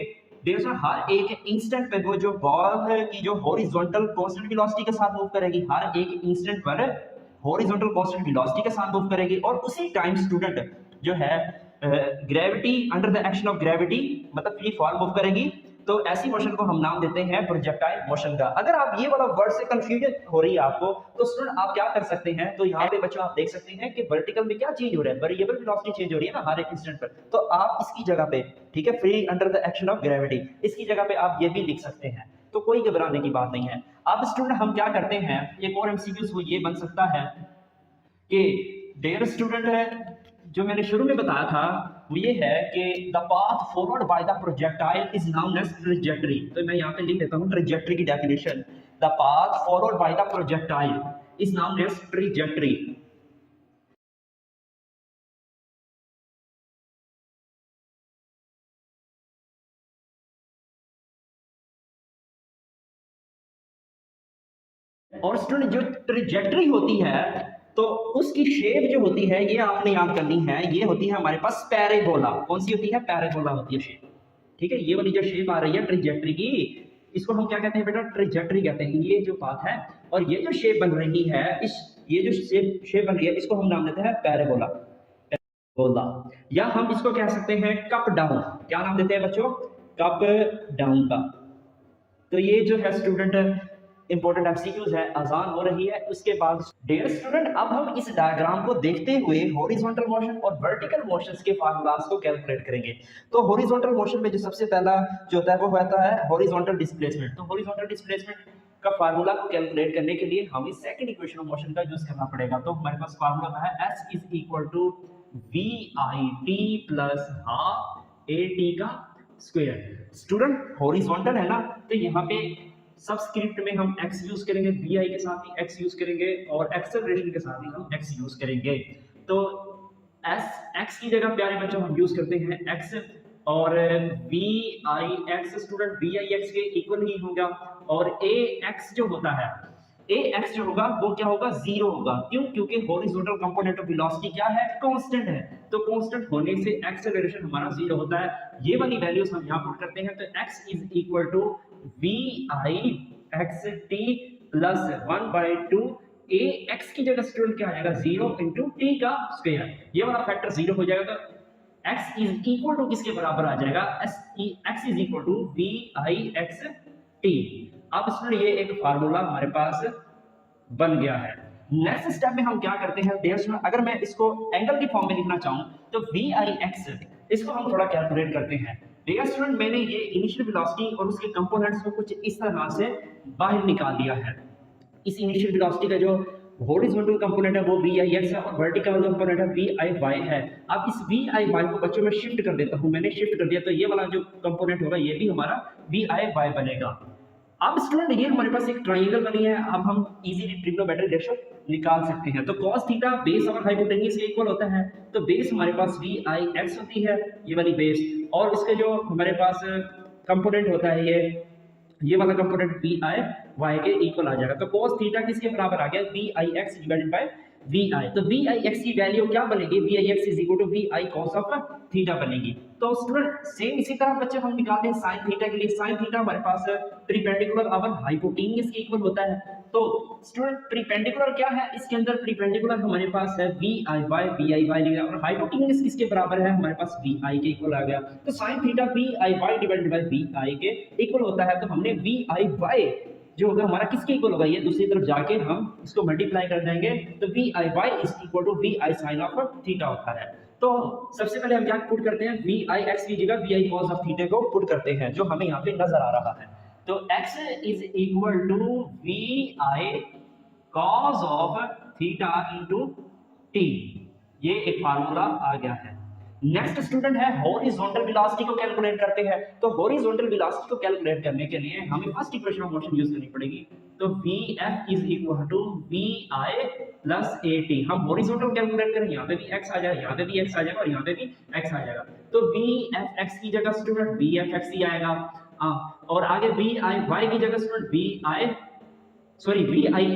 देखो हर एक इंस्टेंट पे वो जो बॉल की जो हॉरिजॉन्टल कांस्टेंट वेलोसिटी के साथ मूव करेगी, हर एक इंस्टेंट पर हॉरिजॉन्टल कांस्टेंट वेलोसिटी के साथ मूव करेगी, और उसी टाइम स्टूडेंट जो है gravity under the action of gravity मतलब फ्री फॉल मूव करेगी। तो ऐसी मोशन को हम नाम देते हैं प्रोजेक्टाइल मोशन का। अगर आप ये वाला वर्ड से कंफ्यूजन हो रही है आपको तो स्टूडेंट आप क्या कर सकते हैं, तो यहाँ पे बच्चों आप देख सकते हैं कि वर्टिकल में क्या चेंज हो रहा है, वेरिएबल वेलोसिटी चेंज हो रही है ना हर एक इंस्टेंट पर। तो आप इसकी जगह पे, ठीक है, free under the action of gravity, इसकी जगह पे आप ये भी लिख सकते हैं, तो कोई घबराने की बात नहीं है। अब स्टूडेंट हम क्या करते हैं, एक और एमसीक्यूज वो ये बन सकता है कि डियर स्टूडेंट है जो मैंने शुरू में बताया था वो ये है कि the path forward by the projectile is known as trajectory. तो मैं यहाँ पे लिख देता हूँ ट्रैजेक्टरी की definition, the path forward by the projectile is known as trajectory. और स्टूडेंट जो ट्रैजेक्टरी होती है तो उसकी शेप जो होती है ये आपने याद करनी है, ये होती है हमारे पास पैराबोला। कौन सी होती है, पैराबोला होती है शेप, ठीक है। ये वाली जो शेप आ रही है ट्रैजेक्टरी की, इसको हम क्या कहते हैं बेटा, ट्रैजेक्टरी कहते हैं। ये जो पाथ है और ये जो शेप बन रही है, इस ये जो शेप बन रही है इसको हम नाम देते हैं पैराबोला, पैराबोला। या हम इसको कह सकते हैं कप डाउन। क्या नाम देते हैं बच्चों, कप डाउन का। तो ये जो है स्टूडेंट इंपॉर्टेंट एमसीक्यूज है, आसान हो रही है। उसके बाद डियर स्टूडेंट अब हम इस डायग्राम को देखते हुए हॉरिजॉन्टल मोशन और वर्टिकल मोशंस के फार्मूलास को कैलकुलेट करेंगे। तो हॉरिजॉन्टल मोशन में जो सबसे पहला जो होता है वो होता है हॉरिजॉन्टल डिस्प्लेसमेंट। तो हॉरिजॉन्टल डिस्प्लेसमेंट का फार्मूला को कैलकुलेट करने के लिए हमें सेकंड इक्वेशन ऑफ मोशन का यूज करना पड़ेगा। तो हमारे पास फार्मूला है s is equal to VIT plus half AT का स्क्वायर। स्टूडेंट हॉरिजॉन्टल है ना, तो यहाँ पे सबस्क्रिप्ट में हम x यूज करेंगे, vi के साथ ही x यूज करेंगे और एक्सेलरेशन के साथ ही हम x यूज करेंगे। तो x की जगह प्यारे बच्चों हम यूज करते हैं x और vix स्टूडेंट vix के इक्वल ही होगा, और ax जो होता है ax जो होगा वो क्या होगा, 0 होगा। क्यों, क्योंकि हॉरिजॉन्टल कंपोनेंट ऑफ वेलोसिटी क्या है, कांस्टेंट है। तो कांस्टेंट होने से एक्सेलरेशन हमारा 0 होता है। ये वाली वैल्यूज हम यहाँ पुट करते हैं। तो x is equal to VIXT plus 1/2 ax की जगह स्टूडेंट क्या आ जाएगा, 0 इंटू टी का स्क्वायर। ये वाला फैक्टर 0 हो जाएगा तो x इज इक्वल टू किसके बराबर आ जाएगा, x is equal to VIXT। अब स्टूडेंट ये एक फार्मूला हमारे पास बन गया है। नेक्स्ट स्टेप में हम क्या करते हैं डियर स्टूडेंट, अगर मैं इसको एंगल की फॉर्म में लिखना चाहूं तो VIX इसको हम थोड़ा कैलकुलेट करते हैं। डियर स्टूडेंट मैंने ये इनिशियल वेलोसिटी और उसके कंपोनेंट्स को कुछ इस तरह से बाहर निकाल दिया है। इस इनिशियल वेलोसिटी का जो हॉरिजॉन्टल कंपोनेंट है वो VIX है और वर्टिकल कंपोनेंट है VIY है। अब इस VIY को बच्चों में शिफ्ट कर देता हूं, मैंने शिफ्ट कर दिया तो ये वाला जो कंपोनेंट होगा ये भी हमारा VIY बनेगा। अब स्टूडेंट ये हमारे पास एक ट्रायंगल बनी है, अब हम इजीली ट्रिग्नोमेट्रिक रेशियो निकाल सकते हैं। तो cos थीटा बेस और हाइपोटेन्यूज के इक्वल होता है। तो बेस हमारे पास VIX होती है, ये वाली बेस, और इसके जो हमारे पास कंपोनेंट होता है ये ये वाला कंपोनेंट वी आई वाई के इक्वल आ जाएगा। तो cos थीटा किसके बराबर आ गया, V I X divided by V I. तो वी आई एक्स की वैल्यू क्या बनेगी, V I X is equal to we I cos of theta बनेगी। तो स्टूडेंट सेम इसी तरह बच्चे हम निकालते हैं साइन थीटा के लिए। साइन थीटा हमारे पास परपेंडिकुलर अवर हाइपोटेन्यूज के इक्वल होता है। तो स्टूडेंट परपेंडिकुलर क्या है, इसके अंदर परपेंडिकुलर हमारे पास है we I by V I by लिखा, और हाइपोटेन्यूज किसके बराबर है, हमारे पास वी आई के इक्वल आ गया। तो sine theta we I by divided by V I के इक्वल होता है। तो हमने वी आई बाय जो होगा हमारा किसके इक्वल होगा, ये दूसरी तरफ जाके हम इसको मल्टीप्लाई कर देंगे। तो we I Y is equal to we I sine of theta होता है। तो सबसे पहले हम क्या पुट करते हैं, वी आई एक्स की जगह V I cos of theta को पुट करते हैं, जो हमें यहाँ पे नजर आ रहा है। तो x is equal to we I cos of theta into T, ये एक फार्मूला आ गया है। नेक्स्ट स्टूडेंट है हॉरिजॉन्टल वेलोसिटी को कैलकुलेट करते हैं। तो हॉरिजॉन्टल वेलोसिटी को कैलकुलेट करने के लिए हमें first equation of motion use करनी पड़ेगी। तो vf is equal to vi plus at। हम हॉरिजॉन्टल कैलकुलेट करें, यहाँ पे भी x आ जाएगा, यहाँ पे भी x आ जाएगा और यहाँ पे भी x आ जाएगा। तो vfx की जगह स्टूडेंट vfx ही आएगा, और आगे vi y की जगह स्टूडेंट vi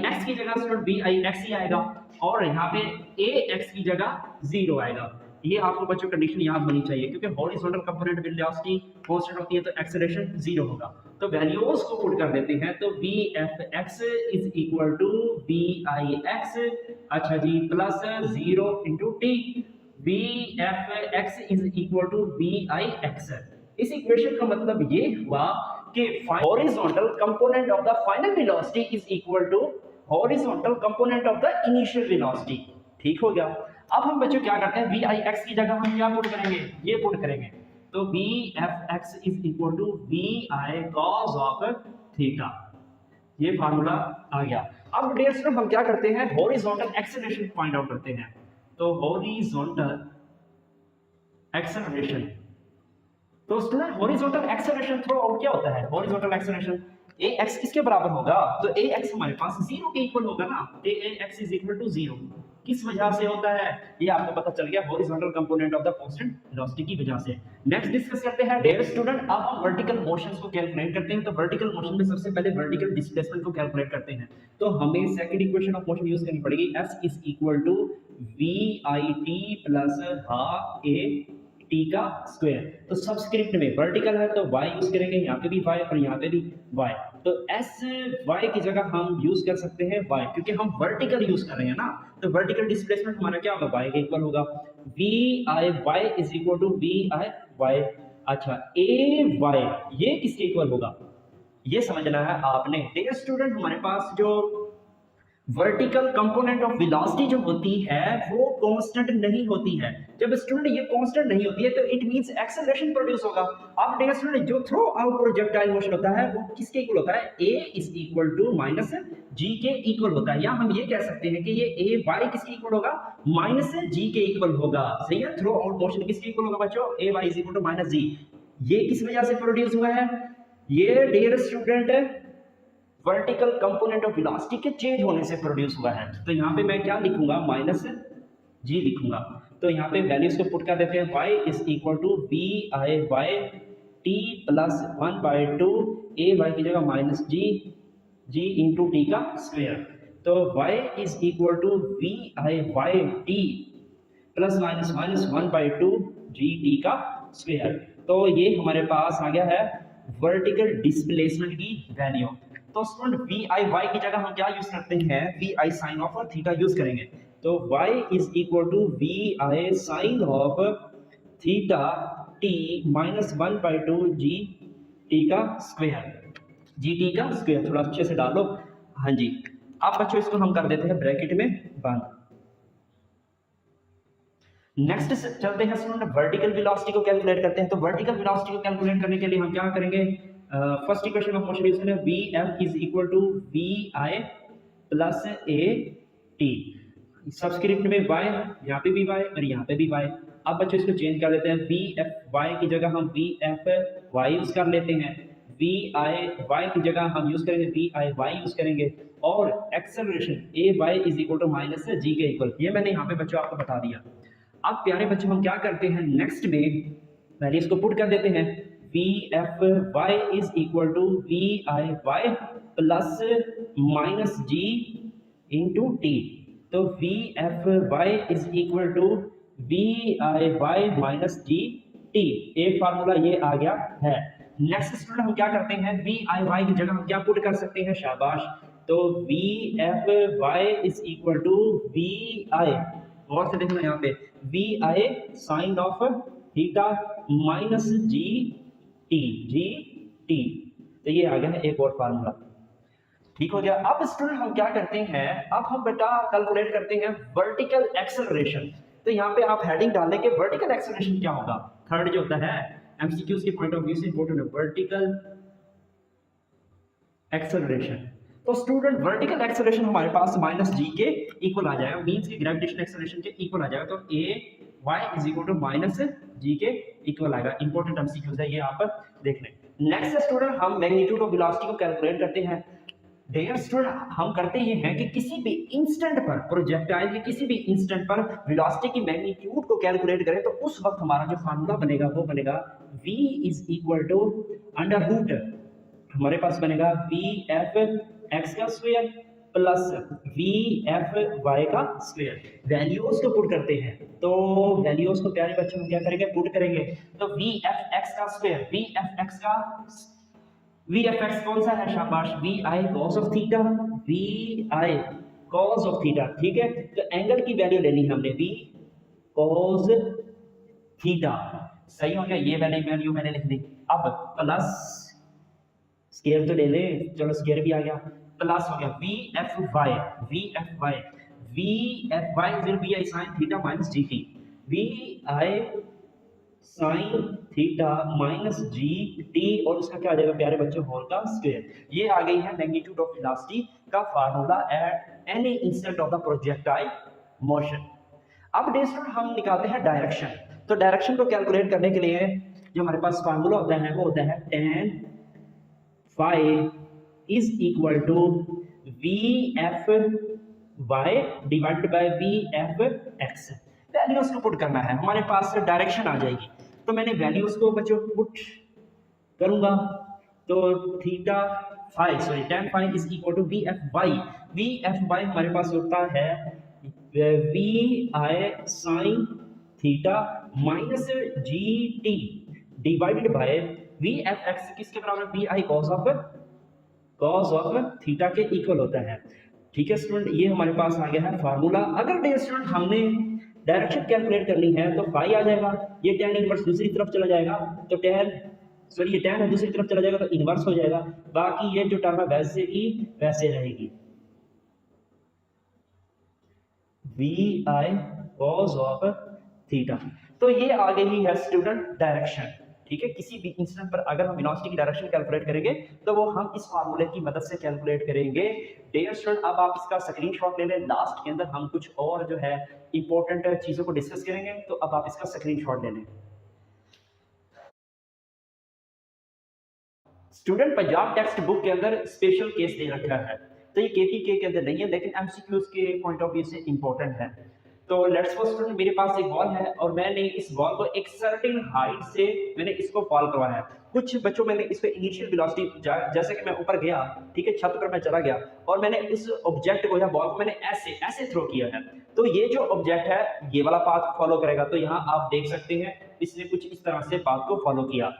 x की जगह स्टूडेंट vi x ही आएगा, और यहाँ पे ax की जगह 0 आएगा। ये आपको बच्चों कंडीशन याद होनी चाहिए, क्योंकि हॉरिजॉन्टल कंपोनेंट वेलोसिटी कांस्टेंट होती है तो एक्सेलरेशन 0 होगा। तो वैल्यूज को पुट कर देते हैं। तो vfx is equal to vix, अच्छा जी, plus 0 into T. vfx is equal to vix। इस इक्वेशन का मतलब ये हुआ कि horizontal component of the final velocity is equal to horizontal component of the initial velocity. ठीक हो गया। अब हम बच्चों क्या करते हैं, vix की जगह हम क्या पुट करेंगे, ये पुट करेंगे। तो vfx is equal to vi cos of theta, ये फार्मूला आ गया। अब डियर स्टूडेंट हम क्या करते हैं, हॉरिजॉन्टल एक्सेलरेशन फाइंड आउट करते हैं। तो हॉरिजॉन्टल एक्सेलरेशन, तो student horizontal acceleration through out क्या होता है, हॉरिजॉन्टल एक्सेलरेशन ax किसके बराबर होगा, तो ax हमारे पास 0 के इक्वल होगा ना। ax इज इक्वल टू 0 किस वजह से होता है, ये आपको पता चल गया, horizontal component of the constant velocity की वजह से। नेक्स्ट डिस्कस करते हैं डियर स्टूडेंट, अब हम वर्टिकल मोशंस को कैलकुलेट करते हैं। तो वर्टिकल मोशन में सबसे पहले वर्टिकल डिस्प्लेसमेंट को कैलकुलेट करते हैं। तो हमें second equation of motion use करनी पड़ेगी, f is equal to vit plus half a t का स्क्वायर। तो सबस्क्रिप्ट में वर्टिकल है तो y यूज करेंगे, यहाँ पे भी y और यहाँ पे भी y। तो s y की जगह हम यूज कर सकते हैं y, क्योंकि हम वर्टिकल यूज कर रहे हैं ना। तो वर्टिकल डिस्प्लेसमेंट हमारा क्या होगा, y के इक्वल होगा। vi y is equal to vi y। अच्छा a y ये किसके इक्वल होगा, ये समझना है आपने। डियर स्टूडेंट हमारे पास जो वर्टिकल कंपोनेंट ऑफ वेलोसिटी जो होती है वो कांस्टेंट नहीं होती है। जब स्टूडेंट ये कांस्टेंट नहीं होती है तो इट मींस एक्सेलरेशन प्रोड्यूस होगा। अब डियर स्टूडेंट जो थ्रो आउट प्रोजेक्टाइल मोशन होता है वो किसके इक्वल होता है, a is equal to minus g के इक्वल होता है। या हम ये कह सकते हैं कि ये a y किसके इक्वल होगा, माइनस g के इक्वल होगा। सही है, थ्रो आउट मोशन किसके इक्वल होगा बच्चों, a y is equal to minus g। ये किस वजह से प्रोड्यूस हुआ है, ये dear student vertical component of velocity के चेंज होने से प्रोड्यूस हुआ है। तो यहाँ पे मैं क्या लिखूंगा, माइनस जी लिखूंगा। तो यहाँ पे वैल्यूज को पुट कर देते हैं, y is equal to we I y t plus 1/2 a y की जगह माइनस जी इंटू टी का स्क्वायर। तो y is equal to we I y t plus minus minus 1/2 g t का स्क्वायर। तो ये हमारे पास आ गया है वर्टिकल डिस्प्लेसमेंट की वैल्यू। तो स्टूडेंट वी आई वाई की जगह हम क्या यूज करते हैं, v I sine of theta use करेंगे। तो y is equal to we I sine of theta t minus 1/2 g t का स्क्वायर, जी टी का स्क्वायर थोड़ा अच्छे से डालो। हाँ जी, अब बच्चों इसको हम कर देते हैं ब्रैकेट में बंद। नेक्स्ट चलते हैं स्टूडेंट वर्टिकल वेलोसिटी को कैलकुलेट करते हैं। तो वर्टिकल वेलोसिटी को कैलकुलेट करने के लिए हम क्या करेंगे, first equation of motion use करें, vf is equal to vi plus a t। Subscript में y, यहाँ पे भी y और यहाँ पे भी y। अब बच्चों इसको चेंज कर लेते हैं, vfy की जगह हम vfy यूज कर लेते हैं, viy की जगह हम यूज करेंगे viy यूज करेंगे, और acceleration ay is equal to minus g के इक्वल। ये मैंने यहाँ पे बच्चों आपको बता दिया। अब प्यारे बच्चों हम क्या करते हैं, नेक्स्ट में वैल्यूज को पुट कर देते हैं। V F Y is equal to we I Y plus minus ji into T. तो V F Y is equal to we I Y minus ji T, एक फार्मूला ये आ गया है। नेक्स्ट स्टूडेंट हम क्या करते हैं, वी आई वाई की जगह हम क्या पुट कर सकते हैं, शाबाश। तो V F Y is equal to we I, और से देखना यहाँ पे V I sine of theta minus ji T. तो ये आ गया है एक और फार्मूला, ठीक हो गया। अब स्टूडेंट हम क्या करते हैं, अब हम बेटा कैलकुलेट करते हैं वर्टिकल एक्सेलरेशन। तो यहाँ पे आप हेडिंग डालने के वर्टिकल एक्सेलरेशन क्या होगा, थर्ड जो होता है एमसीक्यूज के पॉइंट ऑफ व्यू से इंपॉर्टेंट है वर्टिकल एक्सेलरेशन। तो स्टूडेंट वर्टिकल एक्सेलरेशन हमारे पास माइनस जी के इक्वल आ जाएगा, मींस की ग्रेविटेशनल एक्सेलरेशन के इक्वल आ जाएगा। तो A Y is equal to minus G के इक्वल आएगा। इंपॉर्टेंट एमसीक्यूज है ये, आप देख लें। नेक्स्ट स्टूडेंट हम मैग्नीट्यूड ऑफ वेलोसिटी को कैलकुलेट करते हैं। डियर स्टूडेंट हम करते ये हैं कि किसी भी इंस्टेंट पर प्रोजेक्टाइल के किसी भी इंस्टेंट पर वेलोसिटी की मैग्नीट्यूड को कैलकुलेट करें, तो उस वक्त हमारा जो फार्मूला बनेगा वो बनेगा v is equal to under root, हमारे पास बनेगा वी एफ एक्स का square plus v F y का स्क्वायर। वैल्यूज को पुट करते हैं, तो वैल्यूज को प्यारे बच्चों हम क्या करेंगे, पुट करेंगे। तो वी एफ एक्स का स्क्वायर, वी एफ एक्स कौन सा है, शाबाश, v I cos of theta, we I cos of theta, ठीक है। तो एंगल की वैल्यू लेनी है हमने, वी कॉस थीटा, सही हो गया, ये वैल्यू मैंने लिख दी। अब प्लस स्केयर तो ले ले, चलो स्केयर भी आ गया, प्लस हो गया v F Y is v I sine theta minus ji t, v I sine theta minus ji t, और उसका क्या आ जाएगा प्यारे बच्चों, होल का स्क्वायर। ये आ गई है मैग्नीट्यूड ऑफ वेलोसिटी का formula at any instant of the projectile motion. अब नेक्स्ट हम निकालते हैं डायरेक्शन। तो डायरेक्शन को कैलकुलेट करने के लिए जो हमारे पास फार्मूला होता है वो होता है tan phi is equal to v F y divided by v f x. Values को पुट करना है, हमारे पास डायरेक्शन आ जाएगी। तो मैंने वैल्यूज को बच्चों पुट करूंगा, तो theta phi tan phi is equal to v F y हमारे पास होता है we I sine theta minus ji t divided by v f x किसके बराबर, v I cos of theta के इक्वल होता है, ठीक है स्टूडेंट। ये हमारे पास आ गया है फार्मूला। अगर डियर स्टूडेंट हमने डायरेक्शन कैलकुलेट करनी है तो फाई आ जाएगा, ये tan इनवर्स दूसरी तरफ चला जाएगा, तो ये tan है दूसरी तरफ चला जाएगा तो इनवर्स हो जाएगा, बाकी ये जो टर्म है वैसे की वैसे रहेगी, v I cos of theta. तो ये आ गई है स्टूडेंट डायरेक्शन, ठीक है। किसी भी इंस्टेंट पर अगर हम वेलोसिटी की डायरेक्शन कैलकुलेट करेंगे तो वो हम इस फार्मूले की मदद से कैलकुलेट करेंगे। डियर स्टूडेंट अब आप इसका स्क्रीनशॉट ले लें, लास्ट के अंदर हम कुछ और जो है इंपॉर्टेंट चीजों को डिस्कस करेंगे, तो अब आप इसका स्क्रीनशॉट ले लें। स्टूडेंट पंजाब टेक्स्ट बुक के अंदर स्पेशल केस दे रखा है, तो ये केपीके के अंदर नहीं है लेकिन एमसीक्यूज के पॉइंट ऑफ व्यू से इंपॉर्टेंट है। तो लेट्स सपोज स्टूडेंट मेरे पास एक बॉल है और मैंने इस बॉल को एक सर्टेन हाइट से मैंने इसको फॉल करवाया है। कुछ बच्चों मैंने इस पे इनिशियल वेलोसिटी जैसे कि मैं ऊपर गया, ठीक है, छत पर मैं चला गया और मैंने इस ऑब्जेक्ट को या बॉल को मैंने ऐसे थ्रो किया है, तो ये जो ऑब्जेक्ट है ये वाला पाथ फॉलो करेगा। तो यहाँ आप देख सकते हैं इसने कुछ इस तरह से पाथ को फॉलो किया।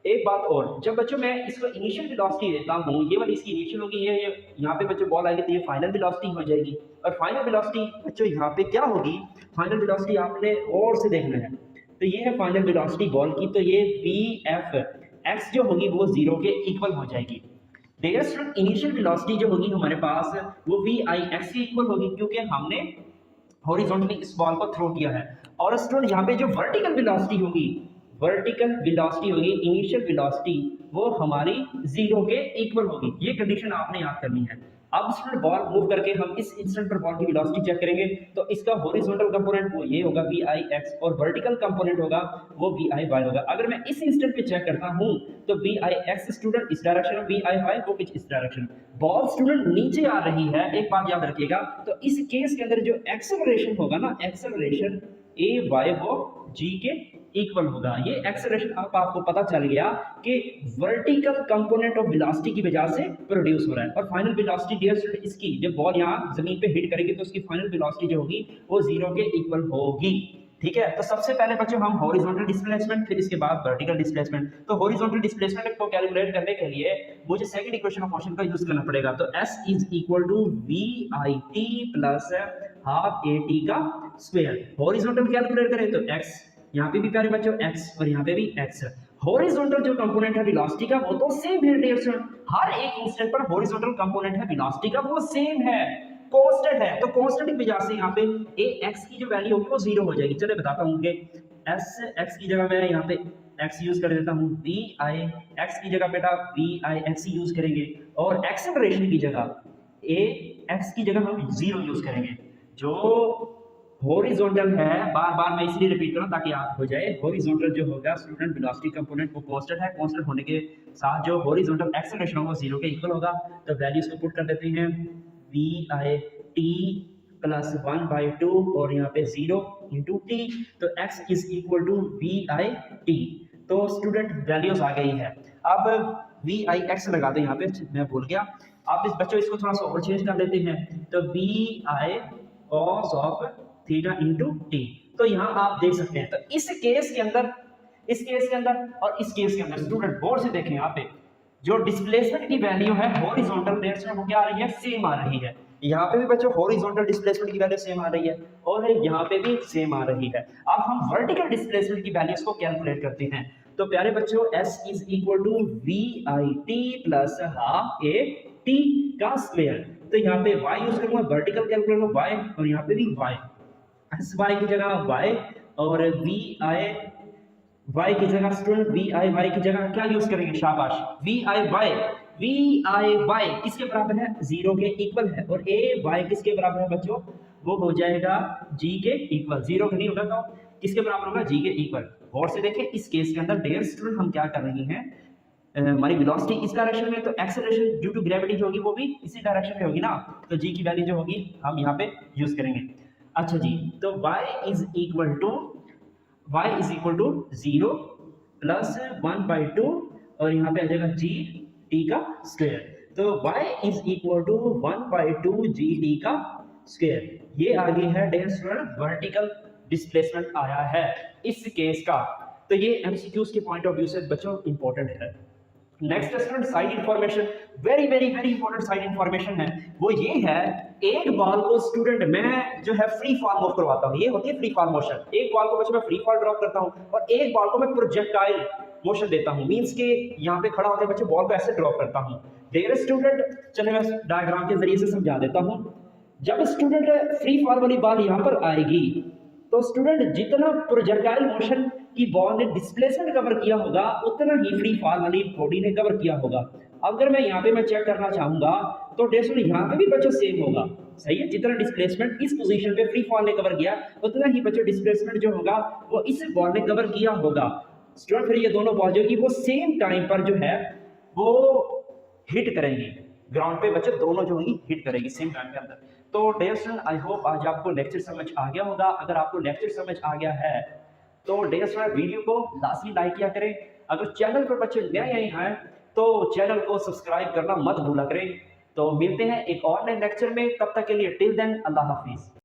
एक बात और, जब बच्चों मैं इसको इनिशियल वेलोसिटी देता हूँ, ये वाली इसकी इनिशियल होगी, ये यहाँ पे बच्चों बॉल आएगी तो ये फाइनल वेलोसिटी हो जाएगी, और फाइनल वेलोसिटी बच्चों यहाँ पे क्या होगी, फाइनल वेलोसिटी आपने और से देखना है। तो ये है फाइनल वेलोसिटी बॉल की, तो ये वी एफ एक्स जो होगी वो 0 के इक्वल हो जाएगी। डियर स्टूडेंट इनिशियल वेलोसिटी जो होगी हमारे पास वो वी आई एक्स के इक्वल होगी, क्योंकि हमने हॉरिजॉन्टली इस बॉल को थ्रो किया है। और स्टूडेंट यहाँ पे जो वर्टिकल वेलोसिटी होगी इनिशियल वेलोसिटी वो हमारी 0 के इक्वल होगी। ये कंडीशन आपने याद करनी है। अब स्टूडेंट बॉल मूव करके हम इस इंस्टेंट पर बॉल की वेलोसिटी चेक करेंगे, तो इसका हॉरिजॉन्टल कंपोनेंट वो ये होगा वी आई एक्स और वर्टिकल कंपोनेंट होगा वो वी आई वाई होगा। अगर मैं इस इंस्टेंट पे चेक करता हूँ तो वी आई एक्स स्टूडेंट इस डायरेक्शन में, वी आई वाई वो कुछ इस डायरेक्शन में। बॉल स्टूडेंट नीचे आ रही है, एक बात याद रखिएगा, तो इस केस के अंदर जो एक्सेलरेशन होगा ना, एक्सेलरेशन ए वाई वो जी के इक्वल होगा। ये एक्सेलरेशन अब आपको पता चल गया कि वर्टिकल कंपोनेंट ऑफ वेलोसिटी की वजह से प्रोड्यूस हो रहा है। और फाइनल वेलोसिटी डियर स्टूडेंट इसकी जब बॉल यहाँ जमीन पे हिट करेगी तो उसकी फाइनल वेलोसिटी जो होगी वो 0 के इक्वल होगी। ठीक है, तो सबसे पहले बच्चों हम हॉरिजॉन्टल डिस्प्लेसमेंट, फिर इसके बाद वर्टिकल डिस्प्लेसमेंट। तो हॉरिजॉन्टल डिस्प्लेसमेंट को कैलकुलेट करने के लिए मुझे सेकंड इक्वेशन ऑफ मोशन का यूज करना पड़ेगा। तो s is equal to we i t plus half a t का स्क्वायर। हॉरिजॉन्टल कैलकुलेट करें तो x, यहाँ पे भी प्यारे बच्चों x और यहाँ पे भी x। हॉरिजॉन्टल जो कंपोनेंट है वेलोसिटी का वो तो सेम है डियर स्टूडेंट, हर एक इंस्टेंट पर हॉरिजॉन्टल कंपोनेंट है वेलोसिटी का वो सेम है, कांस्टेंट है। तो कांस्टेंट की वजह से यहाँ पे ए एक्स की जो वैल्यू होगी वो 0 हो जाएगी। चलिए बताता हूँ कि एस एक्स की जगह मैं यहाँ पे x यूज कर देता हूँ, वी आई एक्स की जगह बेटा वी आई एक्स यूज करेंगे, और एक्सेलरेशन की जगह ए एक्स की जगह हम 0 यूज करेंगे। जो हॉरिजॉन्टल है, बार बार मैं इसलिए रिपीट कर रहा हूं ताकि याद हो जाए, हॉरिजॉन्टल जो होगा स्टूडेंट वेलोसिटी कंपोनेंट वो कांस्टेंट है, कांस्टेंट होने के साथ जो हॉरिजॉन्टल एक्सेलरेशन होगा 0 के इक्वल होगा। तो वैल्यूज को पुट कर देते हैं, वी आई टी प्लस 1/2 और यहाँ पे 0 इंटू टी, तो x is equal to we i t. तो स्टूडेंट वैल्यूज आ गई है। अब वी आई एक्स लगा दो यहाँ पे, मैं भूल गया। आप इस बच्चों इसको थोड़ा सा और चेंज कर देते हैं, तो we I cos of theta into T. तो यहाँ आप देख सकते हैं, तो इस केस के अंदर, इस केस के अंदर और इस केस के अंदर स्टूडेंट गौर से देखें, यहाँ पे जो डिस्प्लेसमेंट की वैल्यू है हॉरिजॉन्टल प्लेट्स में वो क्या आ रही है, सेम आ रही है। यहाँ पे भी बच्चों हॉरिजॉन्टल डिस्प्लेसमेंट की वैल्यू सेम आ रही है और यहाँ पे भी सेम आ रही है। अब हम वर्टिकल डिस्प्लेसमेंट की वैल्यूज को कैलकुलेट करते हैं। तो प्यारे बच्चों s is equal to we i t plus half a t का स्क्वायर। तो यहाँ पे y यूज करूंगा, वर्टिकल कैलकुलेट y, और यहाँ पे भी y, एस वाई की जगह y और वी आई y की जगह स्टूडेंट वी आई y की जगह क्या यूज करेंगे, शाबाश, वी आई y किसके बराबर है, 0 के इक्वल है, और a y किसके बराबर है बच्चों, वो हो जाएगा g के इक्वल। 0 नहीं होगा तो किसके बराबर होगा, g के इक्वल। और से देखें इस केस के अंदर डियर स्टूडेंट हम क्या कर रहे हैं, हमारी वेलोसिटी इस डायरेक्शन में, तो एक्सेलरेशन ड्यू टू ग्रेविटी जो होगी वो भी इसी डायरेक्शन में होगी ना, तो g की वैल्यू जो होगी हम यहाँ पे यूज करेंगे। अच्छा जी, तो y is equal to 0 plus 1/2 और यहाँ पे आ जाएगा g t का स्क्वायर। तो y is equal to 1/2 g t का स्क्वायर। ये आगे है डियर स्टूडेंट वर्टिकल डिस्प्लेसमेंट आया है इस केस का। तो ये एमसीक्यूज के पॉइंट ऑफ व्यू से बच्चों इंपॉर्टेंट है। Next student side information, very very very important side information है, वो ये है एक बॉल को स्टूडेंट मैं जो है फ्री फॉल मूव करवाता हूँ, ये होती है फ्री फॉल मोशन। एक बॉल को बच्चों मैं फ्री फॉल ड्रॉप करता हूँ और एक बॉल को मैं प्रोजेक्टाइल मोशन देता हूँ, मींस के यहाँ पे खड़ा होकर बच्चे बॉल को ऐसे ड्रॉप करता हूँ। डियर स्टूडेंट चलिए मैं डायग्राम के जरिए से समझा देता हूँ। जब स्टूडेंट फ्री फॉल वाली बॉल यहाँ पर आएगी तो स्टूडेंट जितना प्रोजेक्टाइल मोशन की बॉल ने डिस्प्लेसमेंट कवर किया होगा उतना ही फ्री फॉल वाली बॉडी ने कवर किया होगा। अगर मैं यहाँ पे मैं चेक करना चाहूंगा तो डेस्टो यहाँ पे भी बच्चों सेम होगा, सही है, जितना डिस्प्लेसमेंट इस पोजीशन पे फ्री फॉल ने कवर किया उतना ही बच्चों डिस्प्लेसमेंट जो होगा वो इस बॉल ने कवर किया होगा। स्टूडेंट फिर ये दोनों बॉल जो कि वो सेम टाइम पर जो है वो हिट करेंगी ग्राउंड पे, बच्चे दोनों जो होंगी हिट करेगी सेम टाइम के अंदर। तो डियर स्टूडेंट आई होप आज आपको लेक्चर समझ आ गया होगा। अगर आपको लेक्चर समझ आ गया है तो डियर स्टूडेंट वीडियो को लाजमी लाइक किया करें। अगर चैनल पर बच्चे नए हैं तो चैनल को सब्सक्राइब करना मत भूला करें। तो मिलते हैं एक और नए लेक्चर में, तब तक के लिए टिल देन अल्लाह हाफिज।